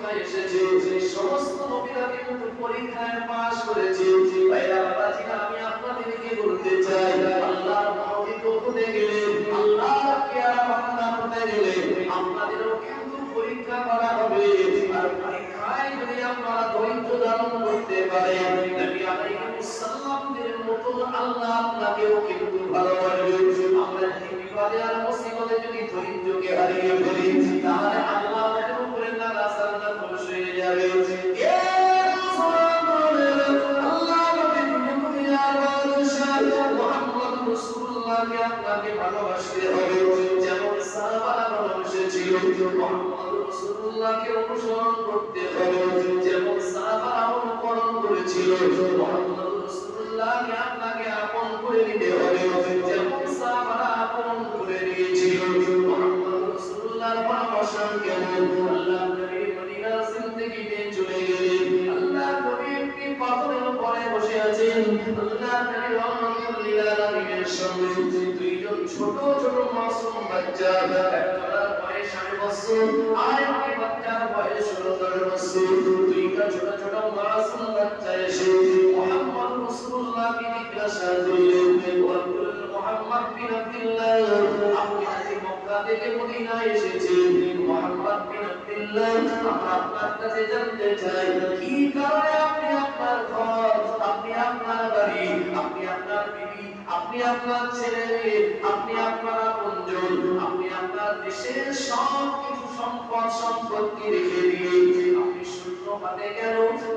পরীক্ষায় এসেছে, সমস্ত নবীরা কিন্তু পরীক্ষায় পাস করেছে। ভাইরা বাবাজিরা, আমি আপনাদেরকে বলতে চাই, আল্লাহর মনোনীত হতে গেলে, আল্লাহর পেয়ারা বান্দা হতে গেলে আপনাদেরও কিন্তু পরীক্ষা করা হবে। আর পরীক্ষায় যদি আপনারা ধৈর্য ধারণ করতে পারেন, নবী আলাইহিস সালামদের মতো আল্লাহ আপনাকেও কিন্তু ভালোবাসবে। আমরা যদি বিপদে আর মুসিবতে যদি ধৈর্যকে হারিয়ে ফেলি, তাহলে আল্লাহ আমাদের উপরে নারাজ খুশ হয়ে যাবে। আপনাকে ভালোবাসতে হবে, যেমন সাহাবারা ভালোবেসেছিল। মুহাম্মদ রাসূলুল্লাহকে অনুসরণ করতে হবে, যেমন সাহাবারা অনুকরণ করেছিল। মুহাম্মদ রাসূলুল্লাহকে আপনাকে আপন করে নিতে হবে, যেমন সাহাবারা আপন করে নিয়েছিল। মুহাম্মদ রাসূলুল্লাহর পরামর্শ কেমন? আল্লাহ নবী মদিনার জিন্দেগিতে চলে গেলেন। আল্লাহ নবী একটি পাথরের উপরে বসে আছেন। আল্লাহ নবী রহমাতুল লিল আলামিনের সঙ্গে দুইজন ছোট ছোট মাসুম বাচ্চা, একটার বয়স 8 বছর আর একটি বাচ্চার বয়স 16 বছর। দুইটা ছোট ছোট মাসুম বাচ্চা এসে মুহাম্মদ রাসূলুল্লাহকে জিজ্ঞাসা করলেন, মুহাম্মদ বিন আব্দুল্লাহ, আপনি আজ মক্কা থেকে মদিনায় এসেছেন। মুহাম্মদ বিন আব্দুল্লাহ, আমরা আপনার কাছে জানতে চাই, কি কারণে আপনি আপনার ঘর, আপনি আপনার বাড়ি, আপনি আপনার বিবি, আপনি আপনার ছেলে, আপনি আপনার আপনজন, আপনি আপনার দেশের সব কিছু সম্পদ সম্পত্তি রেখে দিয়ে আপনি শূন্য হাতে কেন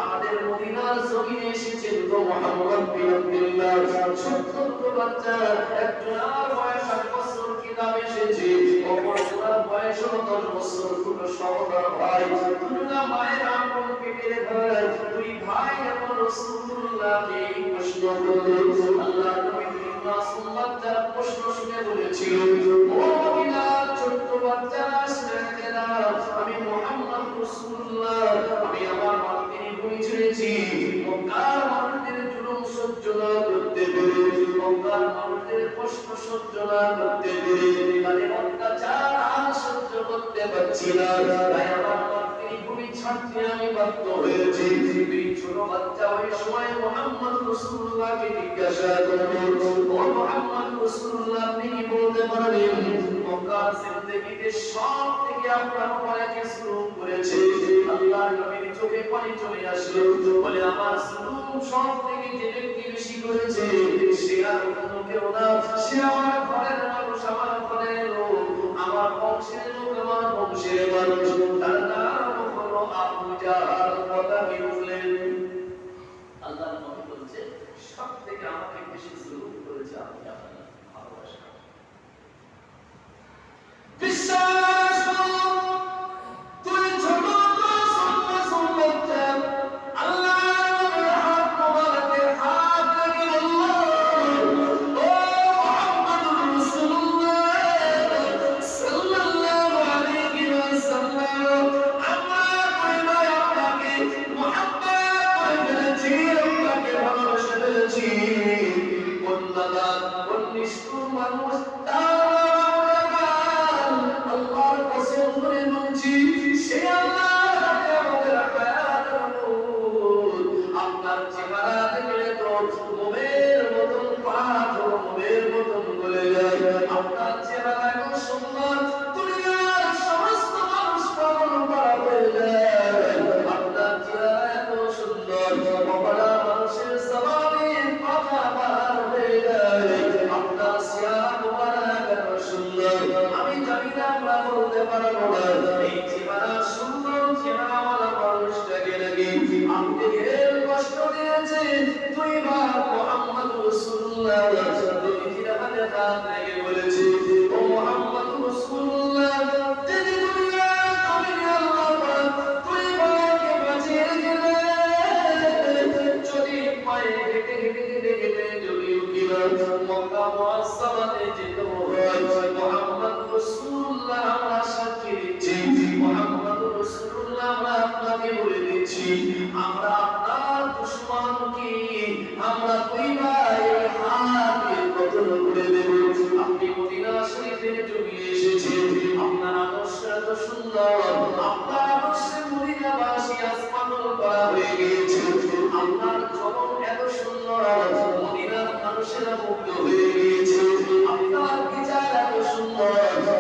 আমাদের মদিনার জমিনে এসেছেন? তো মুহাম্মদ বিন আব্দুল্লাহ, ছোট্ট বাচ্চা, একজনের বয়স 8 বছর কিতাব এসেছে, অপরজনের বয়স 10 বছর। দুটো সহোদর ভাই, দুটো মায়ের আপন পেটের ভাই, দুই ভাই এবং রাসূলুল্লাহকে প্রশ্ন করলেন। আল্লাহ নবী মাসুম বাচ্চার প্রশ্ন শুনে বলেছিল, ও বিলাল, ছোট্ট বাচ্চারা শুনতে দাও, আমি মুহাম্মদ রাসূলুল্লাহ, আমি আমার মাতৃভূমি ছেড়েছি। মক্কার মানুষদের জুলুম সহ্য না করতে পেরে, মক্কার মানুষদের কষ্ট সহ্য না করতে পেরে, তাদের অত্যাচার আর সহ্য করতে পারছি না, তাই আমার মাতৃভূমি ছাড়তে আমি বাধ্য হয়েছি। দুই ছোট বাচ্চা ওই সময় মুহাম্মদ রাসূলুল্লাহকে জিজ্ঞাসা করল, ও মুহাম্মদ রাসূলুল্লাহ, আপনি কি বলতে পারবেন মক্কার জিন্দেগিতে সব থেকে আপনার উপরে কে জুলুম করেছে? আল্লাহর নবীর চোখে পানি চলে আসলো, বলে, আমার জুলুম সব থেকে যে ব্যক্তি বেশি করেছে সে আর অন্য কেউ না, সে আমার ঘরের মানুষ, আমার ঘরের লোক, আমার বংশের লোক, আমার বংশের মানুষ। তার নাম হলো আবু জাহল। কথা কি বুঝলেন? আল্লাহর নবী বলছে, সব থেকে আমাকে বেশি জুলুম করেছে আমি আপনার ভালোবাসা। বিশ্বাস করো, তুই ছোট মাসুম বাচ্চা, আল্লাহর হাত মোবারকের হাত রেখে বলল, ও মুহাম্মদুর রাসূলুল্লাহ সাল্লাল্লাহু আলাইহি ওয়াসাল্লাম, আমরা কইবাই আপনাকে মুহাব্বত করে ফেলেছি, আপনাকে ভালোবেসে ফেলেছি। কোন দাদা, কোন নিষ্ঠুর মানুষ, আল্লাহর কসম করে বলছি, সে আল্লাহ আমাদের আপনার চেহারা দেখলে তো মোমের মতন পাথর, মোমের মতন গলে যায়। আপনার চেহারা এত সুন্দর, দুনিয়ার সমস্ত মানুষ পাগল করা হয়ে যায়। আপনার চেহারা এত সুন্দর, মহারা মানুষের জবানের কথা পার হয়ে যায়। আপনার চেহারা মোবারক এত সুন্দর, আমি জানি না আমরা বলতে পারবো না এই চেহারা সুন্দর চেহারাওয়ালা মানুষটাকে নাকি আপনি এর কষ্ট দিয়েছে। দুই বার মুহাম্মদ রাসূলুল্লাহ নিজের হাতে হাত রেখে বলেছে, ও মুহাম্মদ রাসূলুল্লাহ, তিনি দুনিয়ার জমিনে আল্লাহ পাক দুই ভাইকে বাঁচিয়ে দিলেন। যদি পায়ে হেঁটে হেঁটে হেঁটে হেঁটে যদি মক্কা মুআজ্জামাতে যেতে হয়, মুহাম্মদ রাসূলুল্লাহ, আমরা সাক্ষী দিচ্ছি, মুহাম্মদ রাসূলুল্লাহ, আমরা আপনাকে বলে দিচ্ছি, আমরা আপনার দুশমনকে আমরা দুই ভাই হাতে কতল করে দেব। আপনি মদিনা শরীফের জমিনে এসেছেন, আপনার আদর্শ এত সুন্দর, আপনার আদর্শে মদিনা গিয়েছে আপনার চরণ এত সুন্দর মদিনার মানুষেরা মুগ্ধ হয়ে গিয়েছে আপনার বিচার এত সুন্দর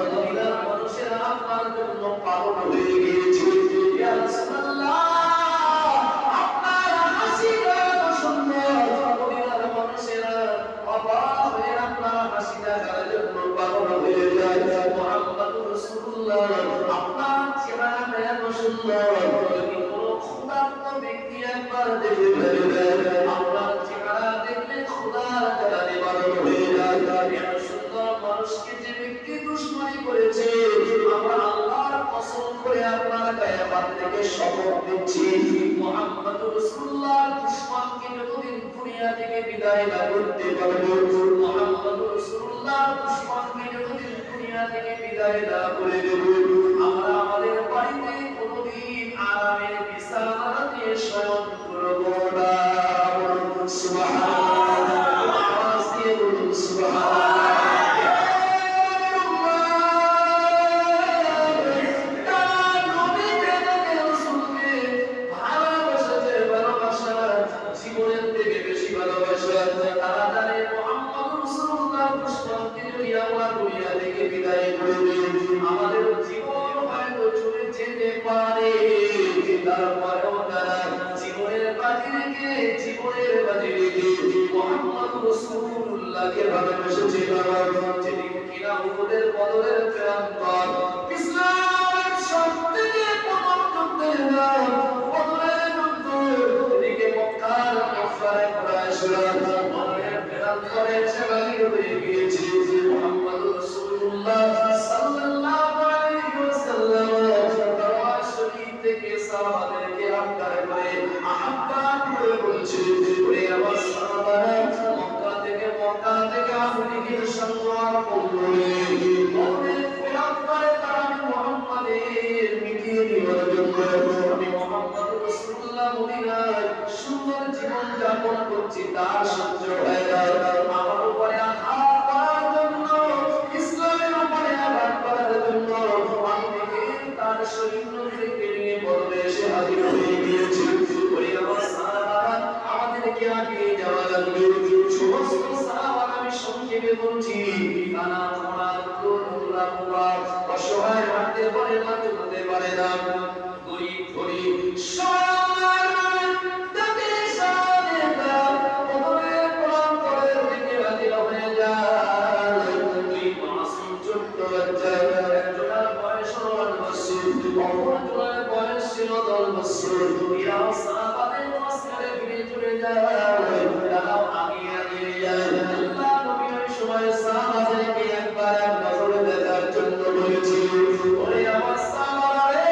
মদিনার মানুষেরা আপনার জন্য পাগল হয়ে গিয়েছে ইয়া রাসূলুল্লাহ আপনার হাসিটা এত সুন্দর মদিনার মানুষেরা অবাক হয়ে আপনার হাসিটা কার জন্য পাগল হয়ে যায় মুহাম্মদুর রাসূলুল্লাহ আপনার চেহারাটা এত সুন্দর যদি কোনো ক্ষুধার্ত ব্যক্তি একবার দেখে ফেলে আপনার চেহারা দেখলে ক্ষুধার জ্বালানি বারণ হয়ে যায় এত সুন্দর মানুষকে যে ব্যক্তি দুশমনি করেছে আমরা আল্লাহর কসম করে আপনার গায়ে হাত থেকে শপথ দিচ্ছি মুহাম্মদুর রাসূলুল্লাহ দুশমনকে যতদিন দুনিয়া থেকে বিদায় না করতে পারবো মুহাম্মদুর রাসূলুল্লাহ দুশমনকে যতদিন দুনিয়া থেকে বিদায় না করে দেব আমরা আমাদের বাড়িতে কোনোদিন আরামের বিছানা দিয়ে শয়ন করব না সুবহানাল্লাহ আওয়াজ দিয়ে বলুন সুবহানাল্লাহ আমাদের জীবন হয়তো চলে যেতে পারে তারপরেও তারা জীবনের বাজি রেখে মুহাম্মদুর রাসূলুল্লাহকে ভালোবেসেছে যেদিন কিনা উহুদের বদরের প্রান্তর ইসলামের সবথেকে প্রথম যুদ্ধের নাম বদরের যুদ্ধ এদিকে মক্কার কাফারে কুরাইশরা বদরের প্রান্তরে এসে বাহির হয়ে গিয়েছে মুহাম্মদুর রাসূলুল্লাহ সাল্লাল্লাহু আলাইহি ওয়াসাল্লাম দরবার শরীফ থেকে সাহাবাদেরকে আহ্বান করে আহ্বান করে বলছে ওরে আমার সাহাবারা মক্কা থেকে আফ্রিকার সংগ্রাম করলে বদরের প্রান্তরে তারা মুহাম্মাদের মিটিয়ে দেওয়ার জন্য আমি মুহাম্মদুর রাসূলুল্লাহ মদিনায় সুন্দর জীবন যাপন করছি তার সহ্য হয় না আমার উপরে আঘাত করার জন্য ইসলামের উপরে আঘাত করার জন্য আমি তার শরীর থেকে নিয়ে বদলে এসে হাজির হয়ে গিয়েছি ওরে আমার সাহাবারা আমাদেরকে আগে যাওয়া লাগবে সমস্ত সাহাবারা আমি সংক্ষেপে বলছি কানা খোড়া দুলা বুয়া অসহায় হাঁটতে পারে না চলতে পারে না গরিব গরিব সবার তাকে সাথে দাও বদরের প্রান্তরের দিকে হাজির হয়ে যায় দুই মাসুম ছোট্ট বাচ্চা একজনের বয়স 9 বছর অপরজনের বয়স ছিল 10 বছর ইয়া সাহাবাদের মাঝখানে ভিড়ে চলে যায় তারাও আগে যায় আল্লাহ নবী ওই সময় সাহাবাদেরকে একবার এক নজরে দেখার জন্য বলেছিল ওরে আমার সাহাবারা রে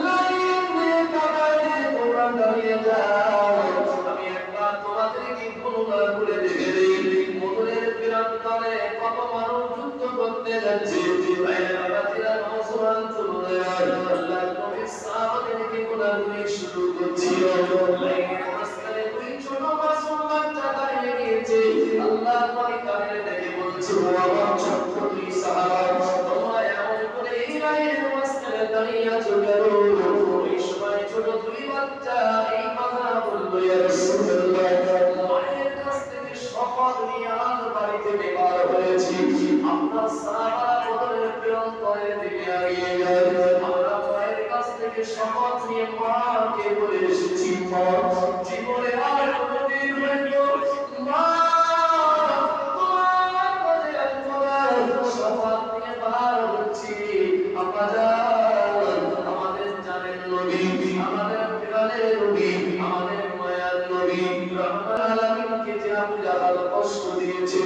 লাইন দিয়ে কাবায় তোমরা দাঁড়িয়ে যাও আমি একবার তোমাদেরকে বর্ণনা করে দেখে দেই বদরের প্রান্তরে কত মানুষ যুদ্ধ করতে যাচ্ছে বাইরে বাবাজিরা নওজোয়ান তরুণেরা আল্লাহ নবী সাহাবাদেরকে গোলাগুলি শুরু করছিল লাইনের মাঝখানে দুই ছোট মাসুম বাচ্চা দাঁড়িয়ে গিয়েছে আল্লাহ নবী কানে দেখে বলছে ও আমার ছোট্ট দুই সাহাবা তোমরা এমন করে এই লাইনের মাঝখানে দাঁড়িয়ে আছো কেন ওই সময় ছোট দুই বাচ্চা এই কথা বলল ইয়া রাসূলুল্লাহ মায়ের কাছ থেকে শপথ নিয়ে আজ বাড়িতে বের হয়েছি আপনার সাহাবারা বদরের প্রান্তরের দিকে এগিয়ে যায় আমরা মায়ের কাছ থেকে শপথ নিয়ে মাকে বলে এসেছি মা জীবনে আর কোনোদিন হয়তো মা তোমার কাছে একবার শপথ নিয়ে বার হচ্ছি আব্বাজান আমাদের জানের নবী আমাদের প্রাণের নবী আমাদের মায়ার নবী রহমান আলামিনকে যে আবু জাহাল কষ্ট দিয়েছে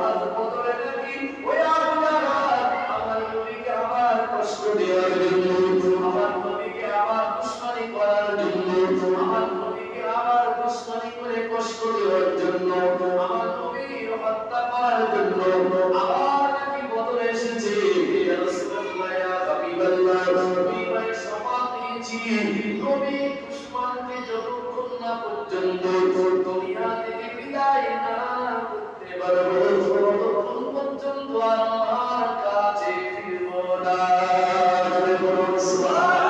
আজ বদরের দিন ওই আবু জাহাল আমার নবীকে আবার কষ্ট দেওয়ার জন্য আমার নবীকে আবার দুশমনি করার জন্য আমার নবীকে আবার দুশমনি করে কষ্ট দেওয়ার জন্য আমার নবীর হত্যা করার জন্য আবার নাকি বদলে এসেছে ইয়া রাসূলুল্লাহ ইয়া হাবিবাল্লাহ নবী ভাই শপথ নিয়েছি নবী দুশমনকে যতক্ষণ না পর্যন্ত দুনিয়া থেকে বিদায় না করতে পারবো ততক্ষণ পর্যন্ত আমার কাছে ফিরবো না সুবহানাল্লাহ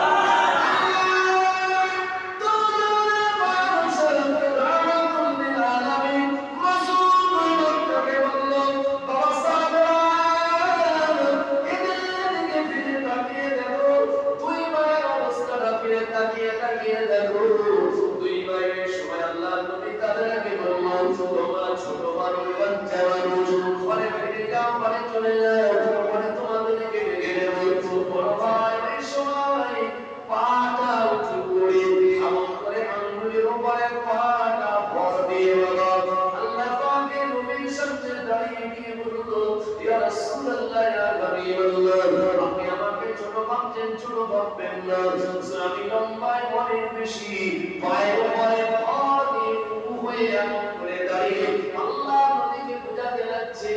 ভাবছেন, ছোট ভাববেন না। আমি লম্বায় অনেক বেশি, পায়ের উপরে পা দিয়ে উঁচু হয়ে এমন করে দাঁড়িয়ে আল্লাহ নবীকে বোঝাতে লাগছে,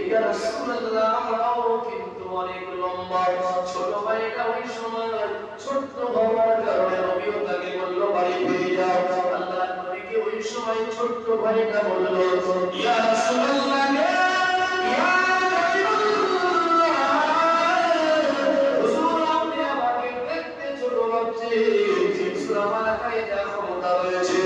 ইয়া রাসূলুল্লাহ, আমরাও কিন্তু অনেক লম্বা। ছোট ভাইটা ওই সময় ছোট্ট হওয়ার কারণে নবীও তাকে বলল, বাড়ি ফিরে যাও। আল্লাহ নবীকে ওই সময় ছোট্ট ভাইটা বলল, ইয়া রাসূলুল্লাহ, ইয়া হুজুর, আপনি আমাকে দেখতে ছোট ভাবছেন, আমার গায়ে যা ক্ষমতা রয়েছে,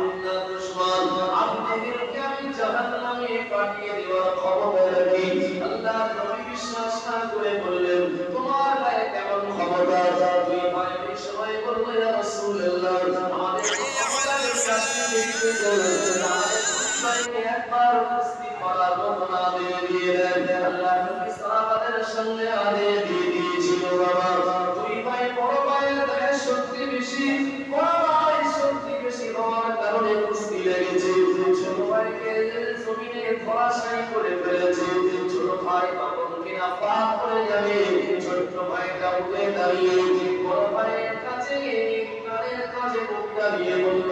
আল্লাহ দুশমন আপনাদেরকে আমি জাহান্নামে পাঠিয়ে দেওয়ার ক্ষমতা রাখি। আল্লাহ নবী বিশ্বাস না করে বললেন, তোমার গায়ে কেমন ক্ষমতা? দুই ভাই ওই সময় বলল, ইয়া রাসূলুল্লাহ, আমাদের ক্ষমতার কাছে দেখতে চলেন, আমাদের ভাইকে একবার কুস্তি করার মতো আদেশ দিয়ে দেন। আল্লাহ নবী সাহাবাদের সামনে আদেশ দিয়ে দিয়েছিল, বাবা দুই ভাই বড় ভাইয়ের গায়ে শক্তি বেশি, বড় ভাই শক্তি বেশি হওয়ার কারণে কুস্তি লেগেছে, ছোট ভাইকে জমিনে ধরাশায়ী করে ফেলেছে। ছোট ভাই তখন কিনা পাপ করে যাবে, ছোট ভাইটা উঠে দাঁড়িয়ে বড় ভাইয়ের কাছে কানের কাছে মুখটা দিয়ে বলল,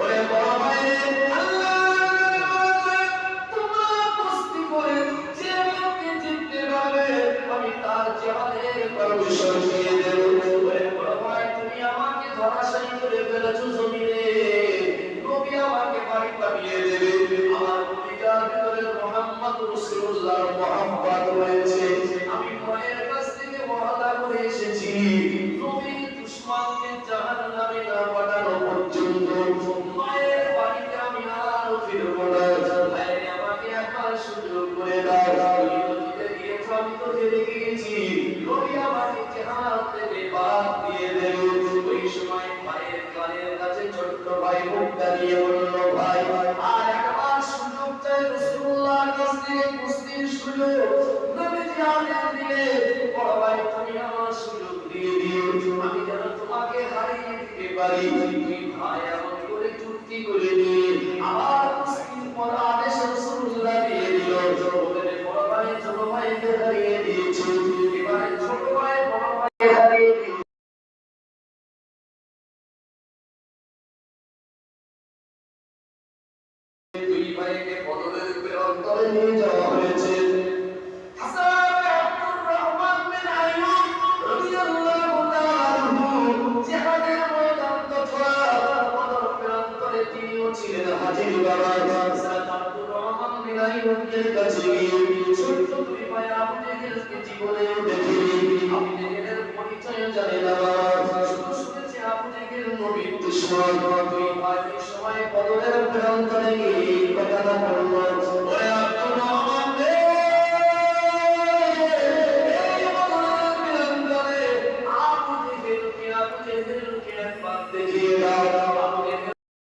ওরে বড় ভাই, আল্লাহ তোমরা কুস্তি করে যে আমাকে জিততে পারবে, আমি তার জানের পারমিশন দিয়ে দেব। ওরে বড় ভাই, তুমি আমাকে ধরাশায়ী করে ফেলেছো জমিনে, নবী আমাকে বাড়ি পাঠিয়ে দেবে। আমার কলিজার ভিতরে মুহাম্মদ রাসূলুল্লাহর মহব্বত রয়েছে, আমি মায়ের কাছ থেকে ওয়াদা করে এসেছি, নবীর দুশমনকে জাহান্নামে না পাঠানো পর্যন্ত মায়ের বাড়িতে আমি আর ফিরবো না। ভাই আমাকে একবার সুযোগ করে দাও, নদীতে গিয়েছো, আমি তো জেলে গিয়েছি, নবী আমাকে জাহান্নাম থেকে বাদ দিয়ে দেবে। ওই সময় ভাইয়ের কানের কাছে ছোট্ট ভাই মুখ দাঁড়িয়ে বলল, ভাই আর একবার সুযোগ চাই রাসূলুল্লাহর কাছ থেকে কুস্তির সুযোগ। নবীজি আদেশ দিলে, বড় ভাই তুমি আমার সুযোগ দিয়ে দিও, আমি যেন তোমাকে হারিয়ে দিতে পারি। দুই ভাই এমন করে চুক্তি করে নিয়ে আবার কুস্তির পর আদেশ রাসূলুল্লাহ দিয়ে দিল। ওদের বড় ভাই ছোট ভাইকে হারিয়ে দিয়েছে, এবারে ছোট ভাই বড় ভাইকে হারিয়ে দিয়েছে। দুই ভাইকে বদরের প্রান্তরে নিয়ে যাওয়া হয়েছে। হাসান আব্দুর রহমান বিন আইয়ুব রাদিয়াল্লাহু তাআলা আনহু জিহাদের ময়দান তথা বদর প্রান্তরে তিনিও ছিলেন হাজির। বাবা হাসান আব্দুর রহমান বিন আইয়ুবের কাছে গিয়ে ছোট্ট দুই ভাই আবু জেহেলকে জীবনেও দেখিনি, আবু জেহেলের পরিচয় জানে না, শুধু শুনেছে আবু জেহেল নবীর দুশমন। দুই ভাই এই সময় বদরের প্রান্তরে গিয়ে কথাটা বলল, ওরে আব্দুর রহমান রে, এই বদরের প্রান্তরে আবু জেহেলকে একবার দেখিয়ে দাও।